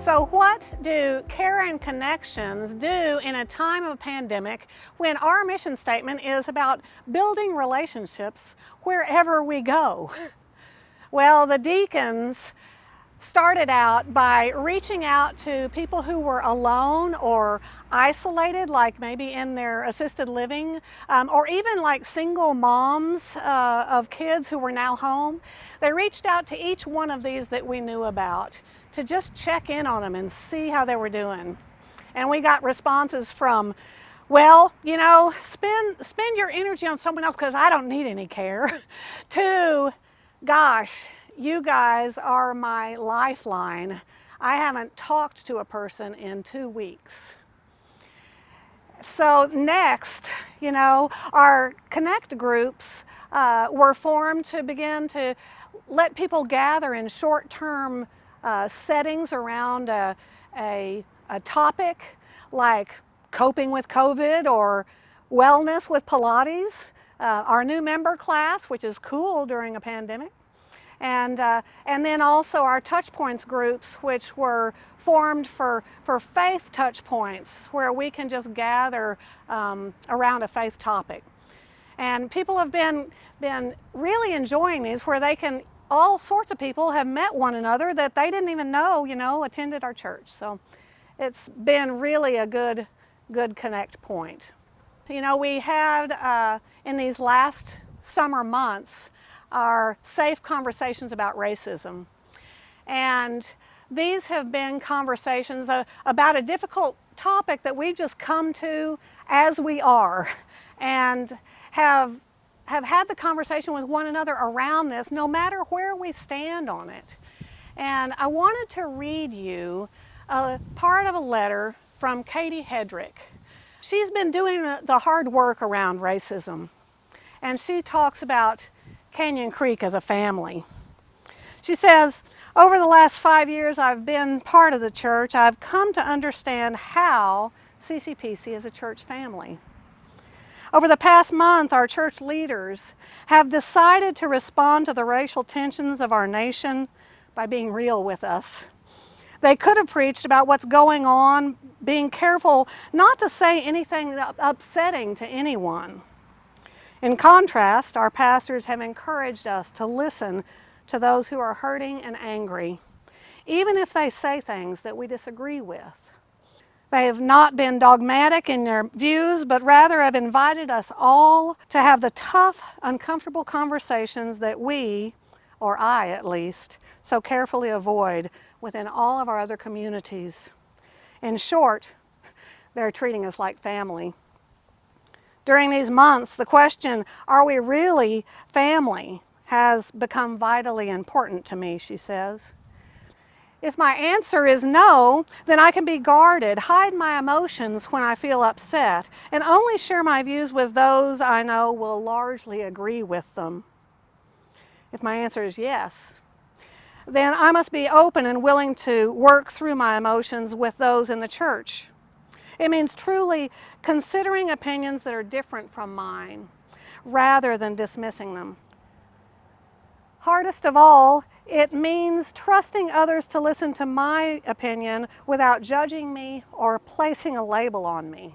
So what do Care and Connections do in a time of pandemic when our mission statement is about building relationships wherever we go? Well, the deacons started out by reaching out to people who were alone or isolated, like maybe in their assisted living, or even like single moms of kids who were now home. They reached out to each one of these that we knew about to just check in on them and see how they were doing. And we got responses from, well, you know, spend your energy on someone else because I don't need any care, to, gosh, you guys are my lifeline. I haven't talked to a person in 2 weeks. So next, you know, our Connect groups were formed to begin to let people gather in short-term settings around a topic like coping with COVID or wellness with Pilates. Our new member class, which is cool during a pandemic. And then also our touch points groups, which were formed for faith touch points, where we can just gather around a faith topic. And people have been really enjoying these, where they can, all sorts of people have met one another that they didn't even know, you know, attended our church. So it's been really a good connect point. You know, we had in these last summer months our safe conversations about racism. And these have been conversations about a difficult topic that we've just come to as we are, and have had the conversation with one another around this, no matter where we stand on it. And I wanted to read you a part of a letter from Katie Hedrick. She's been doing the hard work around racism, and she talks about Canyon Creek as a family. She says, over the last 5 years I've been part of the church, I've come to understand how CCPC is a church family. Over the past month, our church leaders have decided to respond to the racial tensions of our nation by being real with us. They could have preached about what's going on, being careful not to say anything upsetting to anyone. In contrast, our pastors have encouraged us to listen to those who are hurting and angry, even if they say things that we disagree with. They have not been dogmatic in their views, but rather have invited us all to have the tough, uncomfortable conversations that we, or I at least, so carefully avoid within all of our other communities. In short, they're treating us like family. During these months, the question, are we really family, has become vitally important to me, she says. If my answer is no, then I can be guarded, hide my emotions when I feel upset, and only share my views with those I know will largely agree with them. If my answer is yes, then I must be open and willing to work through my emotions with those in the church. It means truly considering opinions that are different from mine, rather than dismissing them. Hardest of all, it means trusting others to listen to my opinion without judging me or placing a label on me.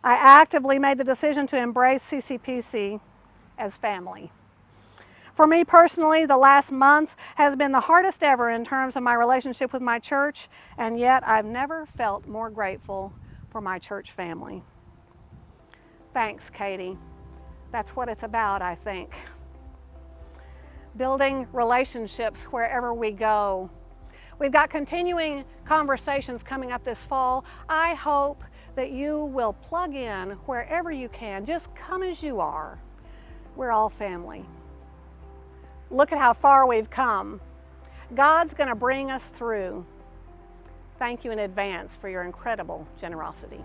I actively made the decision to embrace CCPC as family. For me personally, the last month has been the hardest ever in terms of my relationship with my church, and yet I've never felt more grateful for my church family. Thanks, Katie. That's what it's about, I think. Building relationships wherever we go. We've got continuing conversations coming up this fall. I hope that you will plug in wherever you can. Just come as you are. We're all family. Look at how far we've come. God's going to bring us through. Thank you in advance for your incredible generosity.